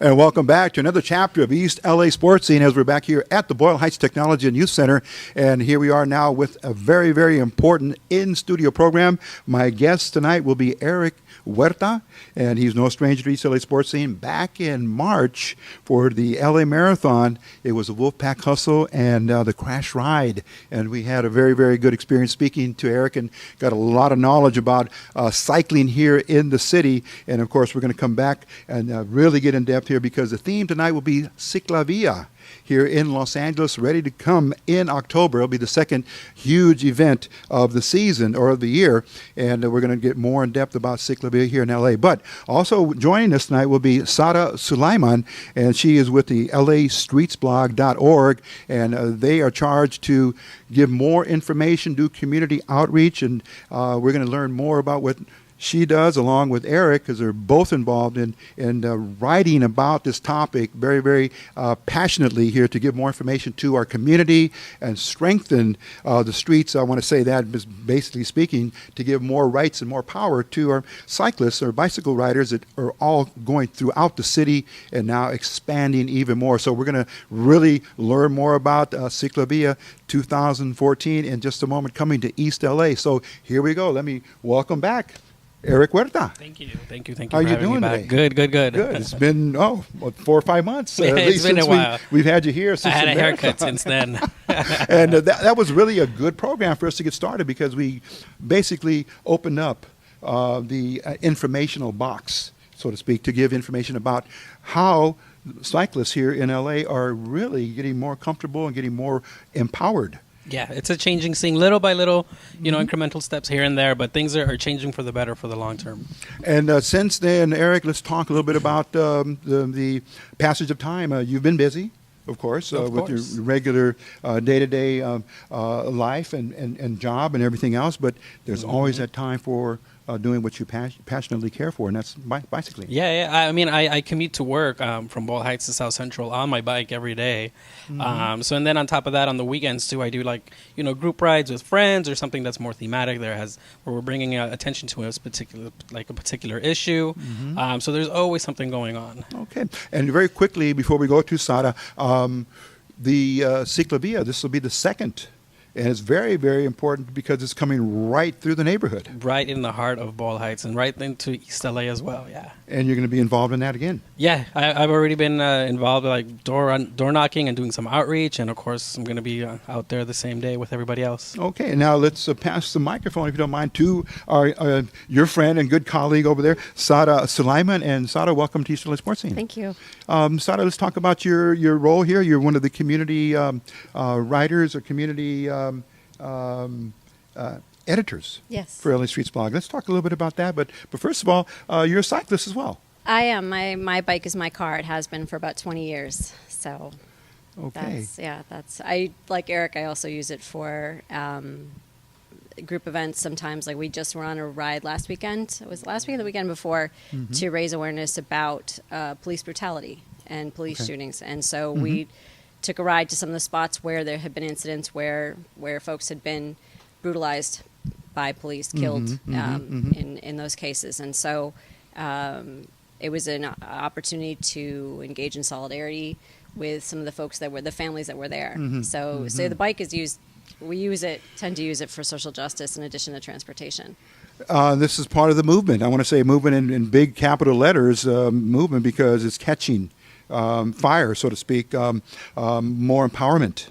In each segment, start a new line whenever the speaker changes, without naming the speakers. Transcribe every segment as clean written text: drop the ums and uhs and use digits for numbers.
And welcome back to another chapter of East L.A. Sports Scene as we're back here at the Boyle Heights Technology and Youth Center. And here we are now with a very, very important in-studio program. My guest tonight will be Erick Huerta, and he's no stranger to East L.A. Sports Scene. Back in March for the L.A. Marathon, it was a Wolfpack Hustle and the Crash Ride. And we had a very, very good experience speaking to Erick and got a lot of knowledge about cycling here in the city. And, of course, we're going to come back and really get in depth here because the theme tonight will be CicLAvia here in Los Angeles, ready to come in October. It'll be the second huge event of the season or of the year, and we're going to get more in depth about CicLAvia here in L.A. But also joining us tonight will be Sahra Sulaiman, and she is with the LAStreetsblog.org, and they are charged to give more information, do community outreach, and we're going to learn more about what she does along with Erick, because they're both involved in writing about this topic very, very passionately here to give more information to our community and strengthen the streets. I want to say that, basically speaking, to give more rights and more power to our cyclists or bicycle riders that are all going throughout the city and now expanding even more. So we're going to really learn more about CicLAvia 2014 in just a moment, coming to East L.A. So here we go. Let me welcome back Erick Huerta.
Thank you.
How are you doing today?
Good.
Good. It's been 4 or 5 months.
Yeah, it's been a while.
We've had you here.
I had a haircut since then.
And that was really a good program for us to get started because we basically opened up the informational box, so to speak, to give information about how cyclists here in LA are really getting more comfortable and getting more empowered.
Yeah, it's a changing scene, little by little, incremental steps here and there, but things are changing for the better for the long term.
And since then, Erick, let's talk a little bit about the passage of time. You've been busy, of course, with your regular day-to-day life and job and everything else, but there's always that time for doing what you passionately care for, and that's bicycling.
Yeah. I mean, I commute to work from Boyle Heights to South Central on my bike every day. And then on top of that, on the weekends too, I do group rides with friends or something that's more thematic. Where we're bringing attention to a particular issue. So there's always something going on.
Okay, and very quickly before we go to Sahra, the CicLAvia, this will be the second. And it's very, very important because it's coming right through the neighborhood.
Right in the heart of Boyle Heights and right into East L.A. as well, yeah.
And you're going to be involved in that again?
Yeah, I've already been involved with door knocking and doing some outreach. And, of course, I'm going to be out there the same day with everybody else. Okay,
now let's pass the microphone, if you don't mind, to your friend and good colleague over there, Sahra Sulaiman. And Sahra, welcome to East L.A. Sports Scene.
Thank you.
Sahra, let's talk about your role here. You're one of the community writers or community editors for LA Streets Blog. Let's talk a little bit about that. But first of all, you're a cyclist as well.
I am. My bike is my car. It has been for about 20 years. So
okay.
I like Erick. I also use it for group events sometimes. Like we just were on a ride last weekend. It was last weekend, the weekend before, to raise awareness about police brutality and police shootings. And so we took a ride to some of the spots where there had been incidents where folks had been brutalized by police, killed in those cases. And so it was an opportunity to engage in solidarity with some of the folks the families that were there. So the bike is used, tend to use it for social justice in addition to transportation.
This is part of the movement. I want to say movement in big capital letters, movement, because it's catching fire, so to speak, more empowerment,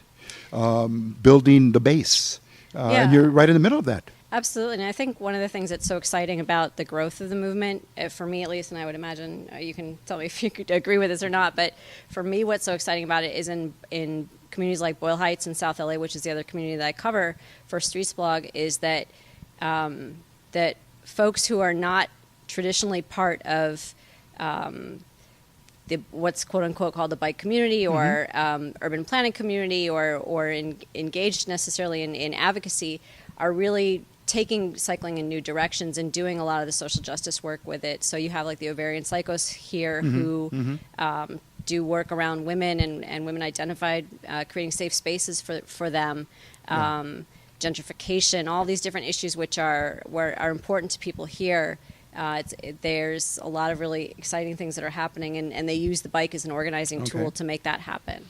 building the base. And you're right in the middle of that.
Absolutely. And I think one of the things that's so exciting about the growth of the movement, for me at least, and I would imagine you can tell me if you could agree with this or not, but for me what's so exciting about it is in communities like Boyle Heights and South L.A., which is the other community that I cover for Streets Blog, is that that folks who are not traditionally part of what's quote unquote called the bike community or urban planning community or engaged necessarily in advocacy are really taking cycling in new directions and doing a lot of the social justice work with it. So you have like the Ovarian Psychos here who do work around women and women identified, creating safe spaces for them. Gentrification, all these different issues which are important to people here. There's a lot of really exciting things that are happening, and they use the bike as an organizing tool to make that happen.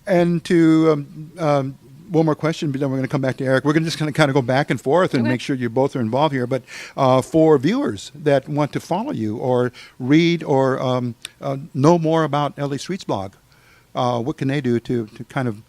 And to one more question, but then we're going to come back to Eric. We're going to just kind of go back and forth and make sure you both are involved here. But for viewers that want to follow you or read or know more about LA Streets blog, what can they do to kind of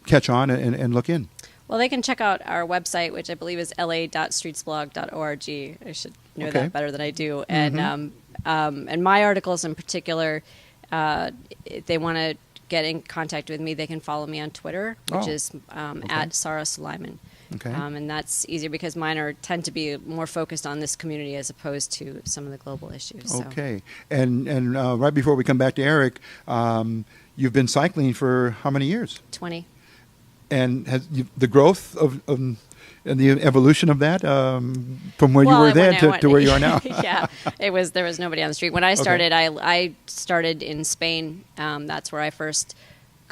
catch on and look in?
Well, they can check out our website, which I believe is la.streetsblog.org. I should know that better than I do. And my articles in particular, if they want to get in contact with me, they can follow me on Twitter, which is at Sahra Sulaiman.
Okay.
And that's easier because mine tend to be more focused on this community as opposed to some of the global issues.
Okay. And right before we come back to Eric, you've been cycling for how many years?
20.
And has the growth of and the evolution of that from where you were then to where you are now?
Yeah, there was nobody on the street when I started. I started in Spain. That's where I first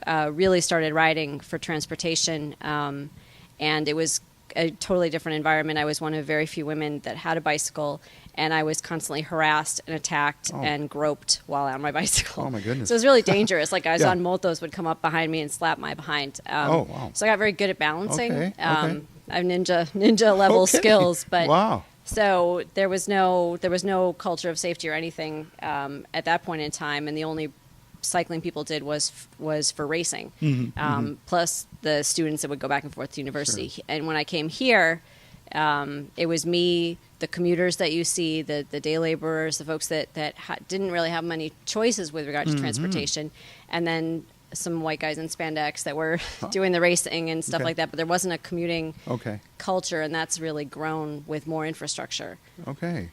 really started riding for transportation, and it was a totally different environment. I was one of very few women that had a bicycle, and I was constantly harassed and attacked and groped while on my bicycle.
Oh, my goodness.
So it was really dangerous. Like guys on motos would come up behind me and slap my behind.
Wow.
So I got very good at balancing.
Okay.
I have ninja level skills, but
wow.
So there was no culture of safety or anything at that point in time, and the only cycling people did was for racing, plus the students that would go back and forth to university. Sure. And when I came here, it was me, the commuters that you see, the day laborers, the folks that didn't really have many choices with regard to transportation, and then some white guys in spandex that were doing the racing and stuff like that. But there wasn't a commuting culture, and that's really grown with more infrastructure.
Okay.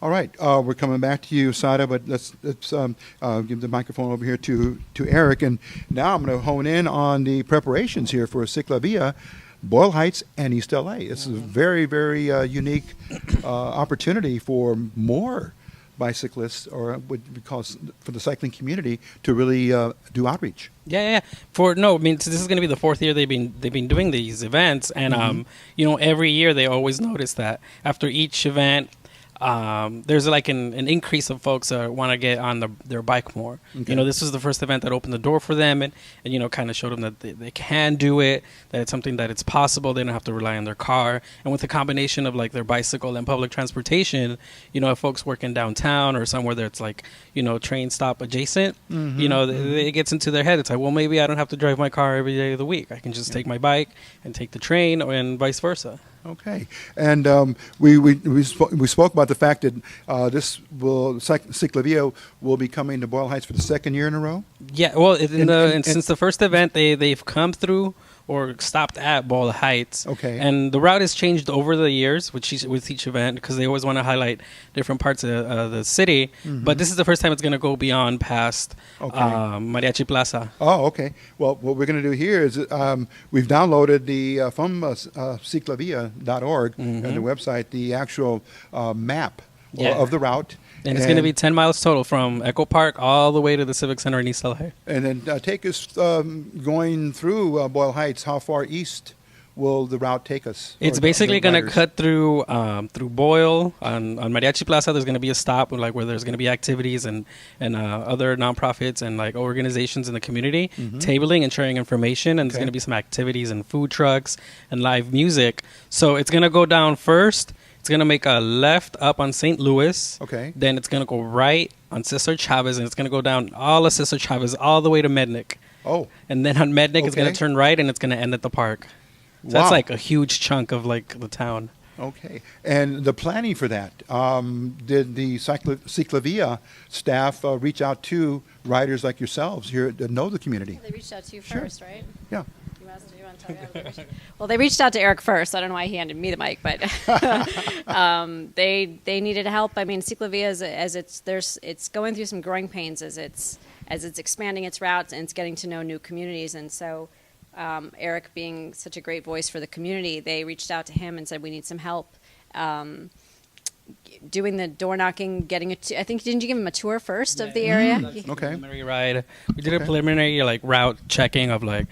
All right, we're coming back to you, Sahra, but let's give the microphone over here to Eric. And now I'm going to hone in on the preparations here for CicLAvia, Boyle Heights, and East L.A. This is a very, very unique opportunity for more bicyclists, or what we call for the cycling community, to really do outreach.
Yeah. So this is going to be the fourth year they've been doing these events, and every year they always notice that after each event, there's like an increase of folks that want to get on their bike more. Okay. This was the first event that opened the door for them and kind of showed them that they can do it, that it's something that it's possible. They don't have to rely on their car. And with the combination of like their bicycle and public transportation, if folks working downtown or somewhere that's like, train stop adjacent, it gets into their head. It's like, well, maybe I don't have to drive my car every day of the week. I can just take my bike and take the train, and vice versa.
Okay, and we spoke about the fact that CicLAvia will be coming to Boyle Heights for the second year in a row. Yeah,
well, since the first event, they've come through or stopped at Boyle Heights.
Okay,
and the route has changed over the years with each event because they always want to highlight different parts of the city. But this is the first time it's going to go beyond past Mariachi Plaza.
Oh, okay. Well, what we're going to do here is we've downloaded the from CicLAvia.org and the website the actual map of the route.
And it's going to be 10 miles total from Echo Park all the way to the Civic Center in East L.A.
And then take us going through Boyle Heights. How far east will the route take us?
It's basically going to cut through Boyle on Mariachi Plaza. There's going to be a stop where there's going to be activities and other nonprofits and like organizations in the community tabling and sharing information. And there's going to be some activities and food trucks and live music. So it's going to go down first. It's going to make a left up on St. Louis.
Okay.
Then it's going to go right on Cesar Chavez, and it's going to go down all of Cesar Chavez all the way to Mednick.
Oh.
And then on Mednick, it's going to turn right, and it's going to end at the park. So that's like a huge chunk of like the town.
Okay. And the planning for that, did the CicLAvia staff reach out to riders like yourselves here that know the community?
They reached out to you first, right?
Yeah.
Well, they reached out to Erick first. I don't know why he handed me the mic, but they needed help. I mean, CicLAvia it's going through some growing pains as it's expanding its routes and it's getting to know new communities. And so, Erick, being such a great voice for the community, they reached out to him and said, "We need some help." doing the door knocking, getting I think, didn't you give him a tour first of the area?
Okay.
Preliminary ride. We did a preliminary like route checking of like,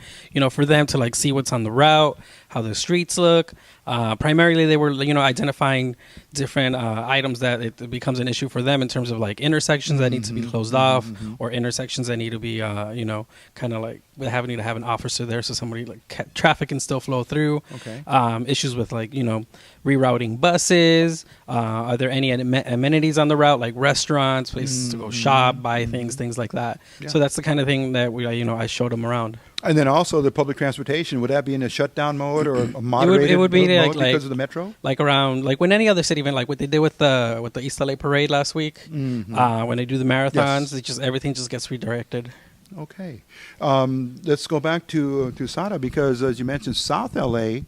for them to like see what's on the route, how the streets look. Primarily, they were, identifying different items that it becomes an issue for them in terms of like intersections that need to be closed off, or intersections that need to be, kind of like having to have an officer there so somebody like traffic can still flow through.
Okay.
Issues with like, rerouting buses. Are there any amenities on the route, like restaurants, places to go shop, buy things like that?
Yeah.
So that's the kind of thing that I showed them around.
And then also the public transportation, would that be in a shutdown mode or a moderated
it would be
mode
like
because of the metro?
Like around, like when any other city event, like what they did with the East L.A. parade last week, when they do the marathons, everything just gets redirected.
Okay. Let's go back to Sahra, because as you mentioned, South L.A.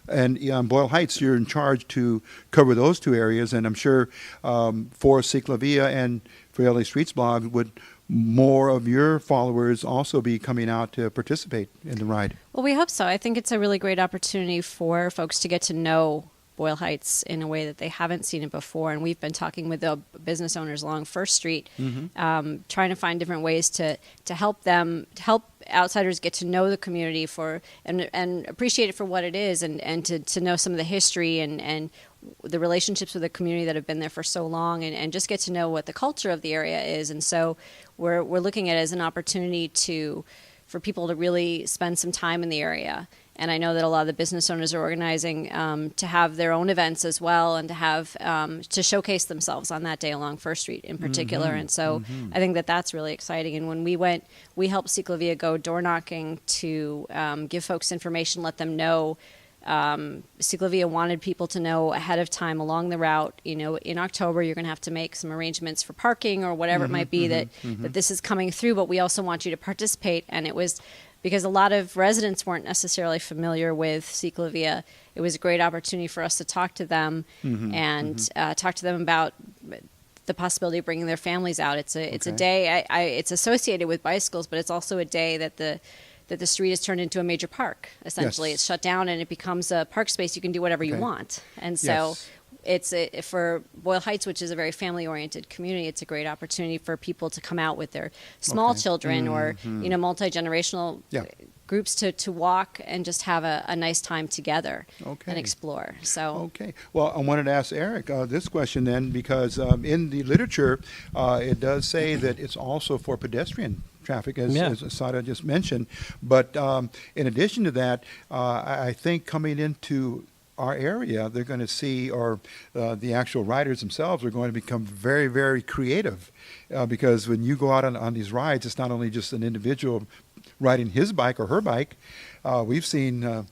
and Boyle Heights, you're in charge to cover those two areas. And I'm sure for CicLAvia and for LA Streets blog, would more of your followers also be coming out to participate in the ride?
Well, we hope so. I think it's a really great opportunity for folks to get to know Boyle Heights in a way that they haven't seen it before. And we've been talking with the business owners along First Street, trying to find different ways to help outsiders get to know the community and appreciate it for what it is, and to know some of the history and the relationships with the community that have been there for so long, and just get to know what the culture of the area is. And so we're looking at it as an opportunity for people to really spend some time in the area. And I know that a lot of the business owners are organizing to have their own events as well, and to have to showcase themselves on that day along First Street in particular. And so I think that that's really exciting. And when we helped CicLAvia go door knocking to give folks information, let them know. CicLAvia wanted people to know ahead of time along the route, in October you're going to have to make some arrangements for parking or whatever it might be, that this is coming through, but we also want you to participate. And it was because a lot of residents weren't necessarily familiar with CicLAvia. It was a great opportunity for us to talk to them and talk to them about the possibility of bringing their families out. It's a day, it's associated with bicycles, but it's also a day that the street is turned into a major park. Essentially, It's shut down and it becomes a park space. You can do whatever you want. And so it's for Boyle Heights, which is a very family-oriented community, it's a great opportunity for people to come out with their small children or, multi-generational groups to walk and just have a nice time together and explore. So
Well, I wanted to ask Erick this question then, because in the literature, it does say that it's also for pedestrian traffic, as Sahra just mentioned. But in addition to that, I think coming into our area, they're going to see, or the actual riders themselves are going to become very, very creative, because when you go out on these rides, it's not only just an individual riding his bike or her bike. We've seen the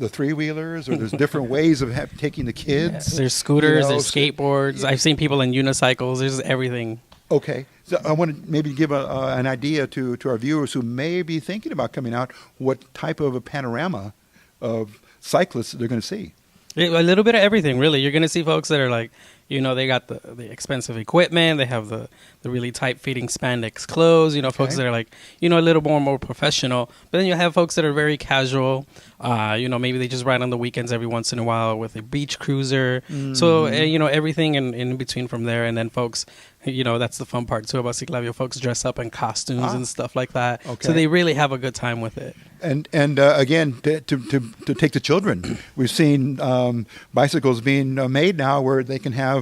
three-wheelers, or there's different ways of taking the kids.
There's scooters, there's skateboards. I've seen people in unicycles. There's everything.
Okay. So I want to maybe give an idea to our viewers who may be thinking about coming out, what type of a panorama of cyclists they're going to see.
A little bit of everything, really. You're going to see folks that are like, they got the expensive equipment. They have the really tight-fitting spandex clothes. Folks that are like, a little more professional. But then you have folks that are very casual. Maybe they just ride on the weekends every once in a while with a beach cruiser. So, everything in between from there. And then folks, that's the fun part, too, about CicLAvia. Folks dress up in costumes and stuff like that. Okay. So they really have a good time with it.
And again, to take the children, we've seen bicycles being made now where they can have,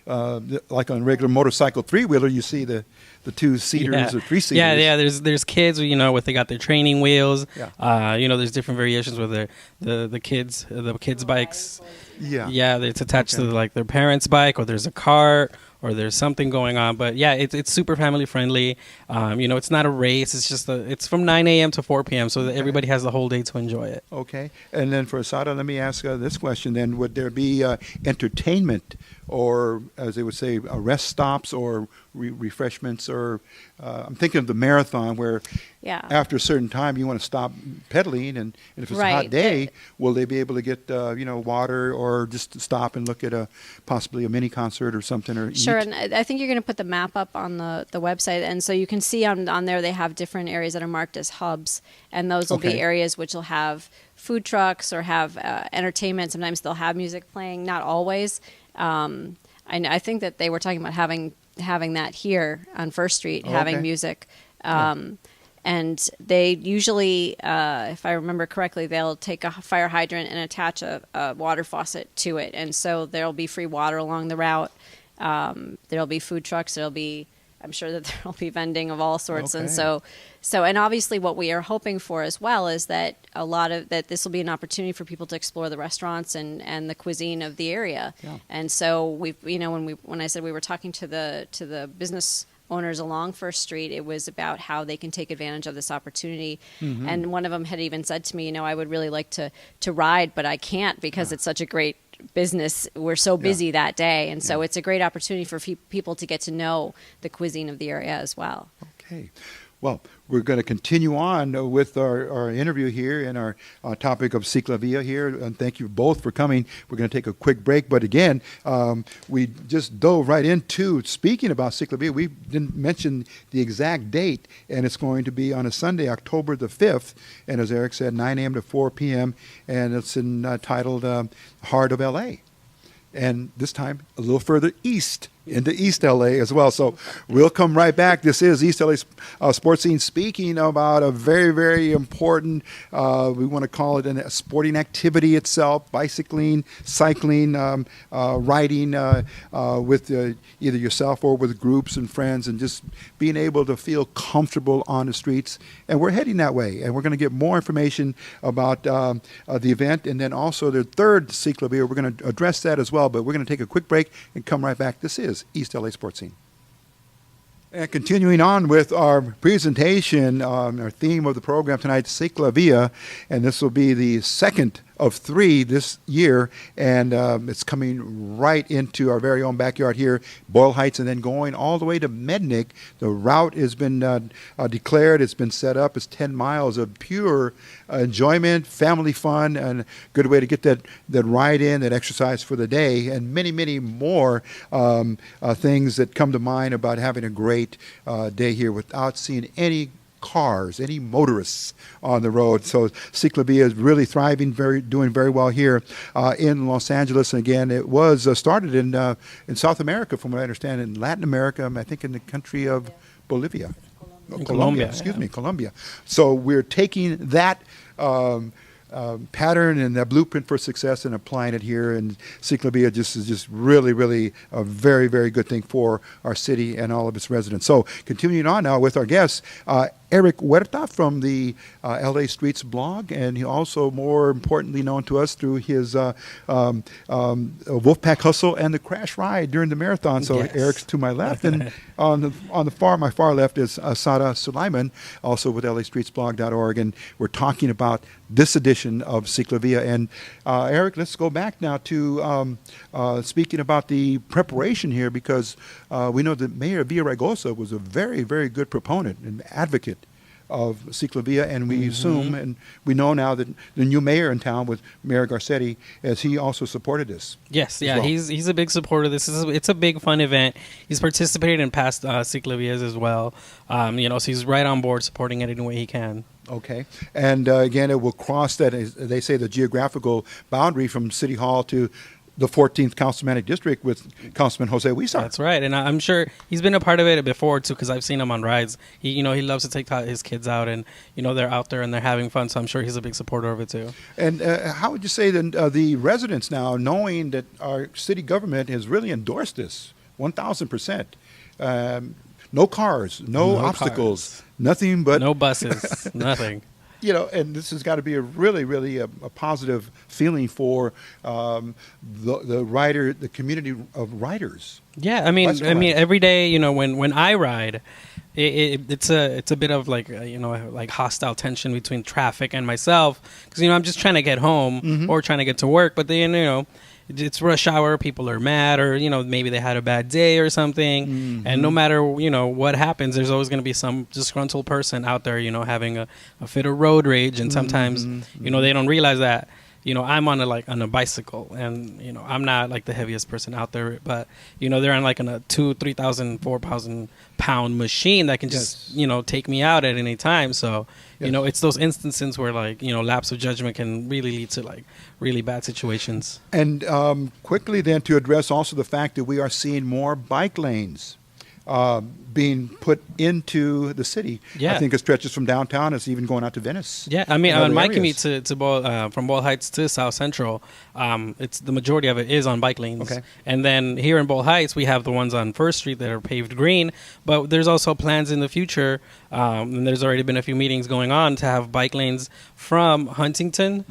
like on a regular motorcycle three-wheeler, you see the two-seaters or three-seaters. Yeah.
There's kids, they got their training wheels. Yeah. There's different variations with the kids bikes. Yeah. It's attached to their parents' bike, or there's a cart, or there's something going on. But yeah, it's super family friendly. It's not a race. It's just it's from 9 a.m. to 4 p.m. so that everybody has the whole day to enjoy it. Okay.
And then for Sahra, let me ask this question then. Would there be entertainment, or as they would say, rest stops or refreshments? Or I'm thinking of the marathon where after a certain time you want to stop pedaling, and if it's a hot day, will they be able to get water, or just stop and look at possibly a mini concert or something? Or
sure. And I think you're going to put the map up on the website, and so you can see on there they have different areas that are marked as hubs, and those will be areas which will have food trucks or have entertainment. Sometimes they'll have music playing, not always. I think that they were talking about having that here on First Street,
Oh,
having
okay.
music. And they usually, if I remember correctly, they'll take a fire hydrant and attach a water faucet to it. And so there'll be free water along the route. There'll be food trucks. I'm sure that there'll be vending of all sorts.
Okay.
And so, and obviously what we are hoping for as well is that that this will be an opportunity for people to explore the restaurants and the cuisine of the area.
Yeah.
And so when I said we were talking to the business owners along First Street, it was about how they can take advantage of this opportunity.
Mm-hmm.
And one of them had even said to me, I would really like to ride, but I can't because it's such a great business. We're so busy that day. And so it's a great opportunity for people to get to know the cuisine of the area as well.
Okay. Well, we're going to continue on with our interview here and our topic of CicLAvia here. And thank you both for coming. We're going to take a quick break. But again, we just dove right into speaking about CicLAvia. We didn't mention the exact date, and it's going to be on a Sunday, October the 5th. And as Erick said, 9 a.m. to 4 p.m. And it's entitled Heart of L.A. And this time a little further east into East L.A. as well. So we'll come right back. This is East L.A. Sports Scene speaking about a very, very important, we want to call it a sporting activity itself, bicycling, cycling, riding with either yourself or with groups and friends, and just being able to feel comfortable on the streets. And we're heading that way. And we're going to get more information about the event. And then also the third CicLAvia, we're going to address that as well. But we're going to take a quick break and come right back. This is East L.A. Sports Scene. And continuing on with our presentation, our theme of the program tonight, CicLAvia, and this will be the second of 3 this year, and it's coming right into our very own backyard here, Boyle Heights, and then going all the way to Mednick. The route has been declared, it's been set up, it's 10 miles of pure enjoyment, family fun, and a good way to get that ride in, that exercise for the day, and many, many more things that come to mind about having a great day here without seeing any cars, any motorists on the road. So CicLAvia is really thriving, doing very well here in Los Angeles. And again, it was started in South America, from what I understand, in Latin America, I think in the country of Bolivia.
Colombia.
Excuse me, Colombia. So we're taking that pattern and that blueprint for success and applying it here, and CicLAvia is just really, really a very, very good thing for our city and all of its residents. So continuing on now with our guests, Erick Huerta from the L.A. Streets blog, and he also more importantly known to us through his Wolfpack Hustle and the Crash Ride during the marathon. So
Yes.
Erick's to my left, and on my far left is Sahra Sulaiman, also with LAStreetsblog.org, and we're talking about this edition of CicLAvia. And Erick, let's go back now to speaking about the preparation here, because we know that Mayor Villaraigosa was a very, very good proponent and advocate of CicLAvia, and we assume, and we know now that the new mayor in town with Mayor Garcetti, as he also supported this.
Yes, yeah,
well.
he's a big supporter of this. It's a big fun event. He's participated in past CicLAvias as well. So he's right on board, supporting it any way he can.
Okay. And again, it will cross that, as they say, the geographical boundary from City Hall to the 14th Councilmanic District with Councilman Jose Huizar.
That's right, and I'm sure he's been a part of it before too, because I've seen him on rides. He loves to take his kids out, and they're out there and they're having fun. So I'm sure he's a big supporter of it too.
And how would you say that the residents now, knowing that our city government has really endorsed this 1,000%, no cars, no obstacles, nothing but
no buses, nothing.
And this has got to be a really, really a positive feeling for the community of riders.
Yeah, I mean, every day, when I ride, it's a bit of like hostile tension between traffic and myself, because I'm just trying to get home or trying to get to work, but then it's rush hour, people are mad, or maybe they had a bad day or something, and no matter what happens, there's always going to be some disgruntled person out there having a fit of road rage, and sometimes they don't realize that I'm on a bicycle, and I'm not like the heaviest person out there, but they're on like on a 3,000, 4,000 pound machine that can just take me out at any time. So it's those instances where like lapse of judgment can really lead to like really bad situations.
And quickly then to address also the fact that we are seeing more bike lanes being put into the city.
Yeah.
I think it stretches from downtown. It's even going out to Venice.
Yeah, I mean, on my
areas.
commute to Boyle, from Boyle Heights to South Central, it's the majority of it is on bike lanes.
Okay.
And then here in Boyle Heights, we have the ones on First Street that are paved green, but there's also plans in the future, and there's already been a few meetings going on to have bike lanes from Huntington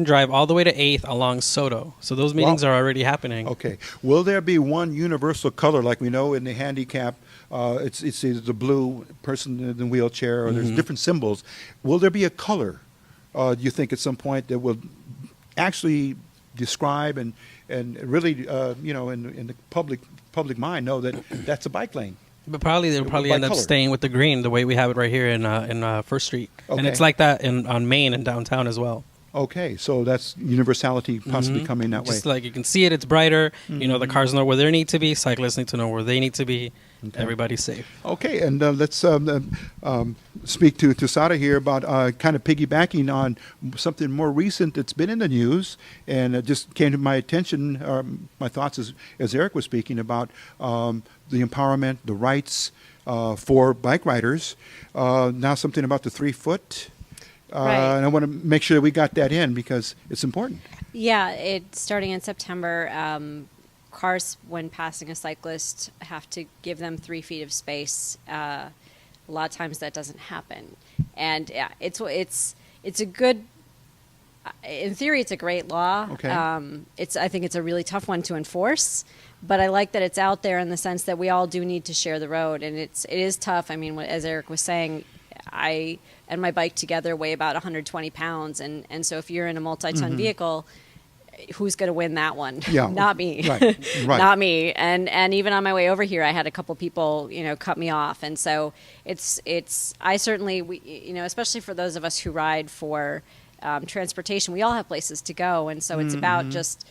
Drive all the way to 8th along Soto. So those meetings are already happening.
Okay. Will there be one universal color like we know in the handicap? It's either the blue person in the wheelchair or there's different symbols. Will there be a color, do you think, at some point that will actually describe and really, in the public mind know that that's a bike lane?
But they'll probably end up staying with the green the way we have it right here in First Street.
Okay.
And it's like that on Main and downtown as well.
Okay, so that's universality possibly coming that way.
Just like you can see it, it's brighter. The cars know where they need to be. Cyclists need to know where they need to be. Okay. Everybody's safe.
Okay, and let's speak to Sahra here about kind of piggybacking on something more recent that's been in the news, and it just came to my attention, my thoughts as Erick was speaking about the empowerment, the rights for bike riders. Now something about the 3-foot.
Right.
And I want to make sure that we got that in because it's important.
Yeah, starting in September, cars, when passing a cyclist, have to give them 3 feet of space. A lot of times that doesn't happen. And it's a good, in theory, it's a great law.
Okay.
I think it's a really tough one to enforce. But I like that it's out there in the sense that we all do need to share the road. And it is tough. I mean, as Erick was saying, I and my bike together weigh about 120 pounds. And so if you're in a multi-ton vehicle, who's going to win that one?
Yeah.
Not me.
Right.
Not me. And even on my way over here, I had a couple people, cut me off. And so I certainly, especially for those of us who ride for transportation, we all have places to go. And so it's about just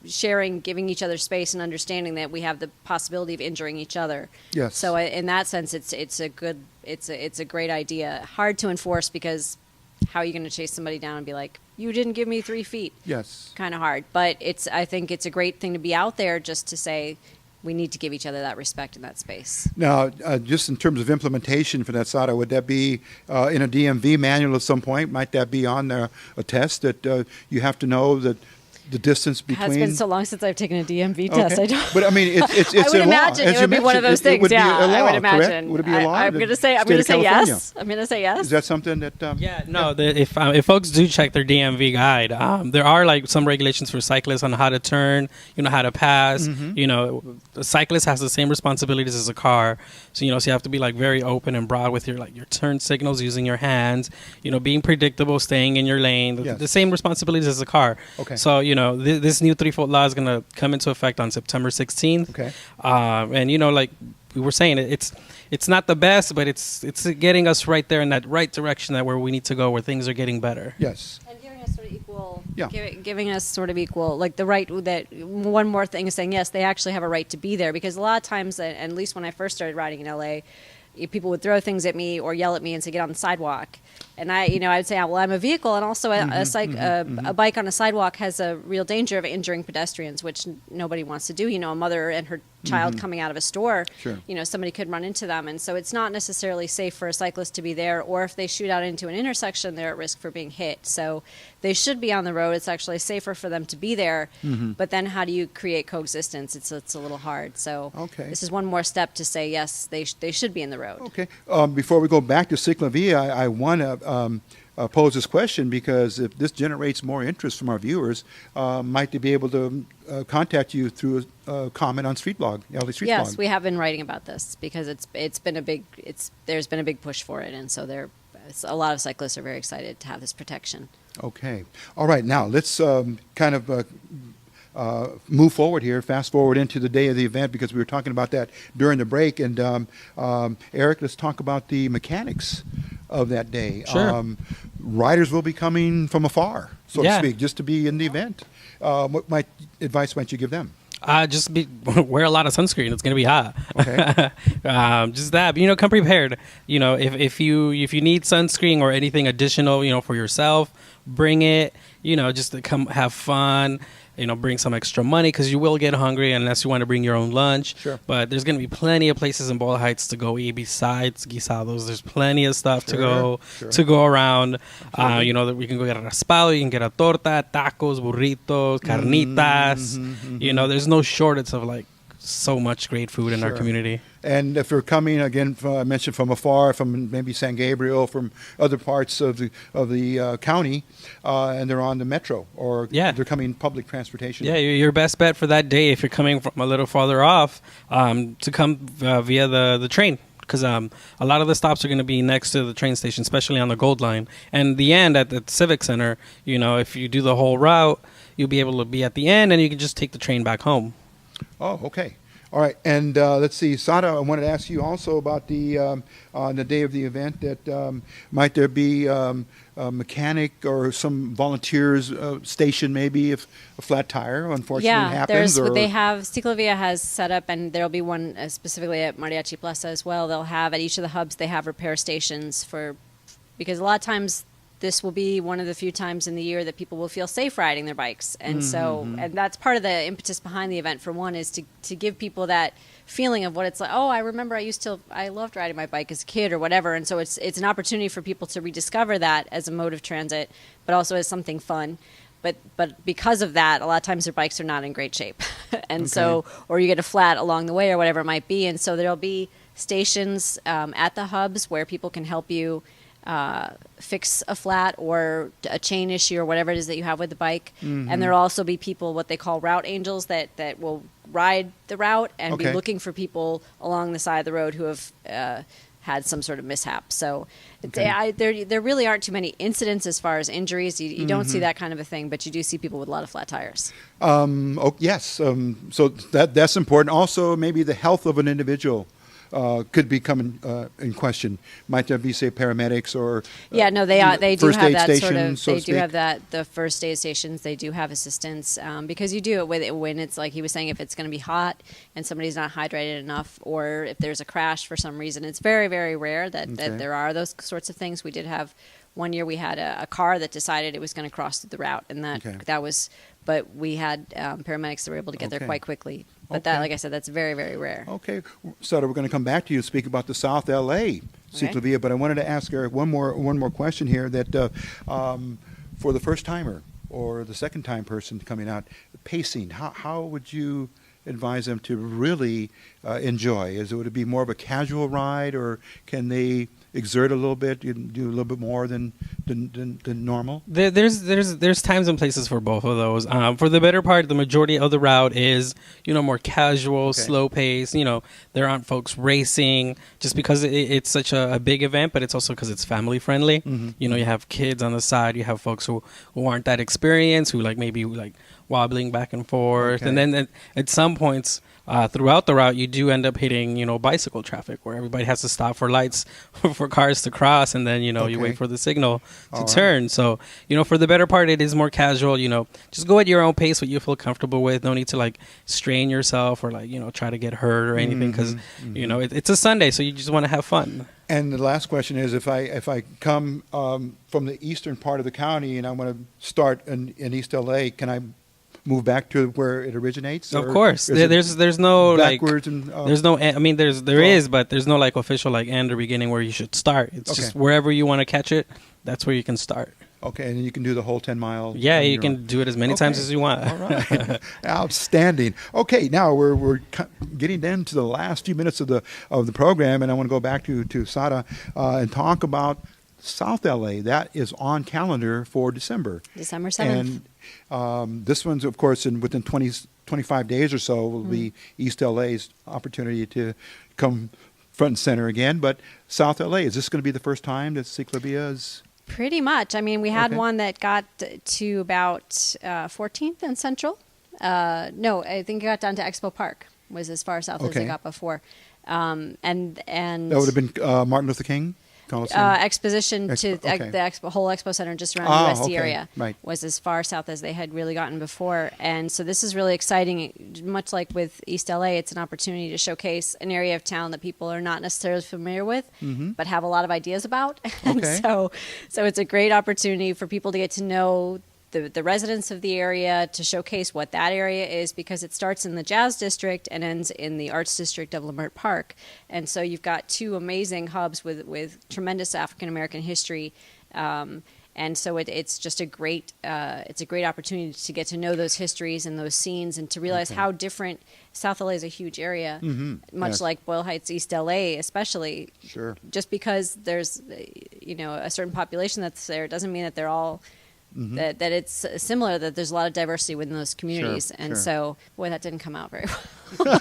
sharing, giving each other space and understanding that we have the possibility of injuring each other.
Yes.
So in that sense, it's a great idea. Hard to enforce because how are you going to chase somebody down and be like, you didn't give me 3 feet?
Yes.
Kind of hard. But I think it's a great thing to be out there just to say we need to give each other that respect in that space.
Now, just in terms of implementation for that, Sahra, would that be in a DMV manual at some point? Might that be on there, a test that you have to know that the distance between?
It has been so long since I've taken a DMV test. I don't.
But I mean, it's
I would
a
imagine
law.
it would be one of those things.
It would be a law,
I would imagine.
correct? Would it be a law?
I'm going to say yes. I'm going to say yes.
Is that something that?
If folks do check their DMV guide, there are like some regulations for cyclists on how to turn, how to pass. The cyclist has the same responsibilities as a car, so so you have to be like very open and broad with your turn signals, using your hands, being predictable, staying in your lane.
Yes.
The same responsibilities as a car.
Okay.
So this new 3-foot law is going to come into effect on September 16th.
Okay.
And like we were saying, it's not the best, but it's getting us right there in that right direction that where we need to go, where things are getting better.
Yes.
And giving us sort of equal.
Yeah.
Giving us sort of equal, like the right that one more thing is saying yes, they actually have a right to be there, because a lot of times, and at least when I first started riding in LA, people would throw things at me or yell at me and say, get on the sidewalk. And I'd say, well, I'm a vehicle, and also a bike on a sidewalk has a real danger of injuring pedestrians, which nobody wants to do. A mother and her child coming out of a store,
Sure.
Somebody could run into them. And so it's not necessarily safe for a cyclist to be there, or if they shoot out into an intersection, they're at risk for being hit. So they should be on the road. It's actually safer for them to be there. But then how do you create coexistence? It's a little hard. So This is one more step to say, yes, they should be in the road.
Okay. Before we go back to CicLAvia, I want to pose this question, because if this generates more interest from our viewers, might they be able to contact you through a comment on Street Blog, LA Street Blog?
Yes, we have been writing about this because there's been a big push for it, and so a lot of cyclists are very excited to have this protection.
Okay. All right. Now let's kind of move forward here, fast forward into the day of the event, because we were talking about that during the break. And Erick, let's talk about the mechanics of that day.
Sure.
Riders will be coming from afar, so
Yeah.
to speak, just to be in the event. What advice might you give them?
Just wear a lot of sunscreen. It's gonna be hot.
Okay.
Just that, come prepared. If you need sunscreen or anything additional, for yourself, bring it. Just to come have fun. Bring some extra money because you will get hungry unless you want to bring your own lunch.
Sure.
But there's gonna be plenty of places in Boyle Heights to go eat besides guisados. There's plenty of stuff to go around. That we can go get a raspado, you can get a torta, tacos, burritos, carnitas. There's no shortage of so much great food in our community.
And if they're coming again, I mentioned from afar, from maybe San Gabriel, from other parts of the county, and they're on the metro, or they're coming public transportation.
Yeah, your best bet for that day, if you're coming from a little farther off, to come via the train. Because a lot of the stops are going to be next to the train station, especially on the Gold Line. And the end at the Civic Center, if you do the whole route, you'll be able to be at the end, and you can just take the train back home.
Oh, okay. All right. And let's see, Sahra, I wanted to ask you also about on the day of the event, that might there be a mechanic or some volunteers stationed maybe if a flat tire unfortunately happens?
They have, CicLAvia has set up, and there'll be one specifically at Mariachi Plaza as well. They'll have, at each of the hubs, they have repair stations because a lot of times this will be one of the few times in the year that people will feel safe riding their bikes. And and that's part of the impetus behind the event, for one, is to give people that feeling of what it's like. Oh, I remember I loved riding my bike as a kid or whatever. And so it's an opportunity for people to rediscover that as a mode of transit, but also as something fun. But because of that, a lot of times their bikes are not in great shape. And so, or you get a flat along the way or whatever it might be. And so there'll be stations at the hubs where people can help you fix a flat or a chain issue or whatever it is that you have with the bike. And there'll also be people, what they call route angels, that will ride the route and be looking for people along the side of the road who have had some sort of mishap. So there really aren't too many incidents as far as injuries. You don't see that kind of a thing, but you do see people with a lot of flat tires.
Yes. So that's important. Also, maybe the health of an individual could be coming in question. Might there be, say, paramedics or
they do have that sort of.
So
they do have that. The first aid stations, they do have assistance because you do it with when it's like he was saying, if it's going to be hot and somebody's not hydrated enough, or if there's a crash for some reason. It's very, very rare that there are those sorts of things. We did have one year we had a car that decided it was going to cross the route, and that was. But we had paramedics that were able to get there quite quickly. But that, like I said, that's very, very rare.
Okay. Sahra, we're going to come back to you to speak about the South L.A. CicLAvia, but I wanted to ask Erick one more question here, that for the first timer or the second time person coming out, pacing, how would you advise them to really enjoy? Would it be more of a casual ride, or can they exert a little bit, do a little bit more than normal?
There's times and places for both of those. For the better part, the majority of the route is more casual, slow pace. There aren't folks racing just because it's such a big event, but it's also because it's family friendly. You have kids on the side, you have folks who aren't that experienced, who maybe wobbling back and forth, and then at some points throughout the route, you do end up hitting, bicycle traffic where everybody has to stop for lights for cars to cross, and then, you wait for the signal to turn. So, for the better part, it is more casual. Just go at your own pace, what you feel comfortable with. No need to strain yourself or try to get hurt or anything, because it's a Sunday, so you just want to have fun.
And the last question is, if I come from the eastern part of the county and I want to start in East L.A., can I move back to where it originates?
Of course. There's no
backwards
there's no is, but there's no official end or beginning where you should start. It's just wherever you want to catch it, that's where you can start.
Okay, and you can do the whole 10 mile.
Yeah, you can do it as many times as you want.
All right. Outstanding. Okay, now we're getting down to the last few minutes of the program, and I want to go back to Sahra and talk about South L.A. That is on calendar for December
7th.
And this one's, of course, within 25 days or so will be East L.A.'s opportunity to come front and center again. But South L.A., is this going to be the first time that CicLAvia is?
Pretty much. I mean, we had one that got to about 14th and Central. No, I think it got down to Expo Park, was as far south as it got before. And
that would have been Martin Luther King? Coliseum?
Exposition to
okay.
the whole expo center just around the USD area was as far south as they had really gotten before. And so this is really exciting. Much like with East L.A., it's an opportunity to showcase an area of town that people are not necessarily familiar with, but have a lot of ideas about. And so it's a great opportunity for people to get to know the residents of the area, to showcase what that area is, because it starts in the Jazz District and ends in the Arts District of Leimert Park. And so you've got two amazing hubs with tremendous African-American history. And so it's just a great opportunity to get to know those histories and those scenes, and to realize how different. South LA is a huge area, much like Boyle Heights, East LA, especially.
Sure.
Just because there's a certain population that's there, doesn't mean that they're all. That it's similar, that there's a lot of diversity within those communities. So, boy, that didn't come out very well.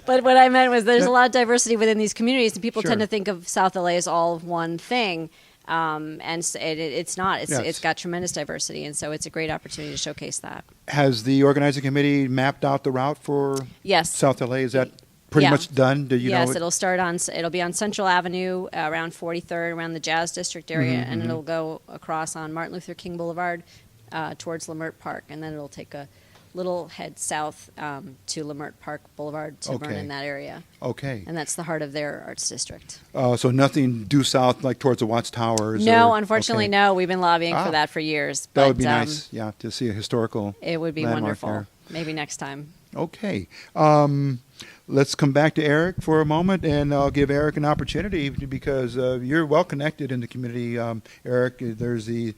But what I meant was there's a lot of diversity within these communities, and people tend to think of South LA as all one thing. And it's not. It's got tremendous diversity, and so it's a great opportunity to showcase that.
Has the organizing committee mapped out the route for South LA? Is that pretty much done? Do you know?
It'll be on Central Avenue around 43rd, around the Jazz District area, and it'll go across on Martin Luther King Boulevard towards Leimert Park, and then it'll take a little head south to Leimert Park Boulevard to Vernon, that area. Okay. And that's the heart of their arts district.
So nothing due south, like towards the Watts Towers?
No, unfortunately, no. We've been lobbying for that for years.
That would be nice, to see a historical
It would be wonderful.
There.
Maybe next time.
Okay. Let's come back to Erick for a moment, and I'll give Erick an opportunity because you're well connected in the community, Erick. There's the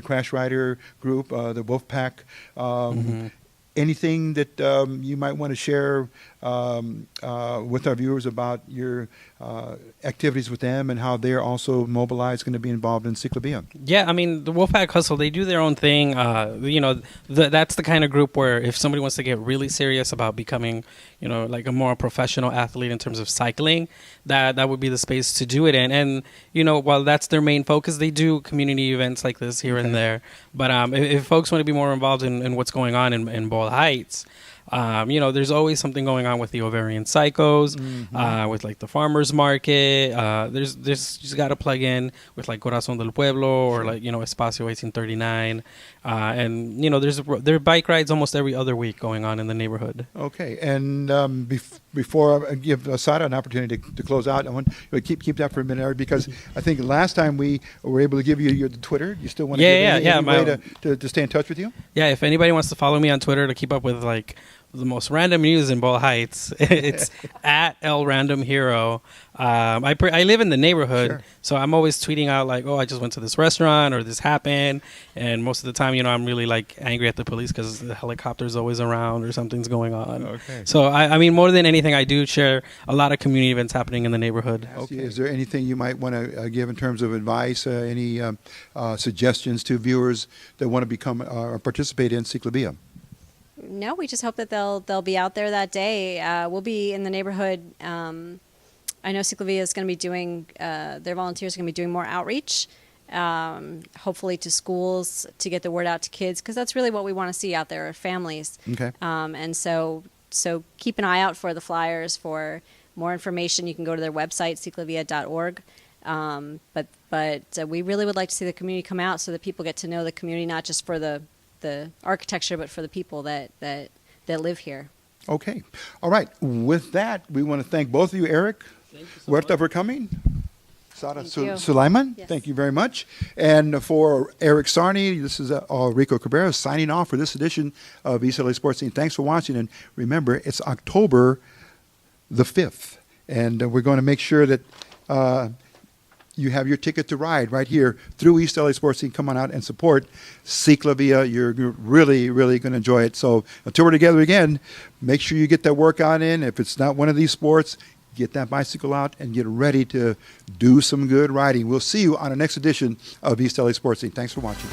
Crash Rider group, the Wolfpack. Anything that you might want to share with our viewers about your activities with them and how they're also mobilized, going to be involved in CicLAvia?
Yeah, I mean, the Wolfpack Hustle, they do their own thing. That's the kind of group where if somebody wants to get really serious about becoming, like a more professional athlete in terms of cycling, that would be the space to do it in. And, while that's their main focus, they do community events like this here and there. But if folks want to be more involved in what's going on in Boyle Heights, there's always something going on with the Ovarian Psychos, with like the farmers market. There's just got to plug in with like Corazón del Pueblo or like Espacio 1839, and there are bike rides almost every other week going on in the neighborhood.
Okay, and before I give Sahra an opportunity to close out, I want to keep that for a minute, Erick, because I think last time we were able to give you your Twitter. You still want to give any way to stay in touch with you?
Yeah, if anybody wants to follow me on Twitter to keep up with like the most random news in Boyle Heights, it's at El Random Hero. I live in the neighborhood, so I'm always tweeting out like, I just went to this restaurant or this happened, and most of the time, I'm really like angry at the police because the helicopter's always around or something's going on. Okay. So I mean, more than anything, I do share a lot of community events happening in the neighborhood.
Okay. Is there anything you might want to give in terms of advice? Any suggestions to viewers that want to become or participate in CicLAvia?
No, we just hope that they'll be out there that day. We'll be in the neighborhood. I know CicLAvia is going to be doing, their volunteers are going to be doing more outreach, hopefully to schools to get the word out to kids, because that's really what we want to see out there, families. Okay. And so keep an eye out for the flyers. For more information, you can go to their website, CicLAvia.org. But we really would like to see the community come out so that people get to know the community, not just for the architecture, but for the people that live here. Okay. All right. With that, we want to thank both of you, Erick, Huerta, for coming. Sahra, Sulaiman, thank you very much. And for Erick Sarney, this is Rico Cabrera signing off for this edition of East L.A. Sports Scene. Thanks for watching. And remember, it's October the 5th. And we're going to make sure that you have your ticket to ride right here through East L.A. Sports Scene. Come on out and support CicLAvia. You're really, really going to enjoy it. So until we're together again, make sure you get that workout in. If it's not one of these sports, get that bicycle out and get ready to do some good riding. We'll see you on the next edition of East L.A. Sports Scene. Thanks for watching.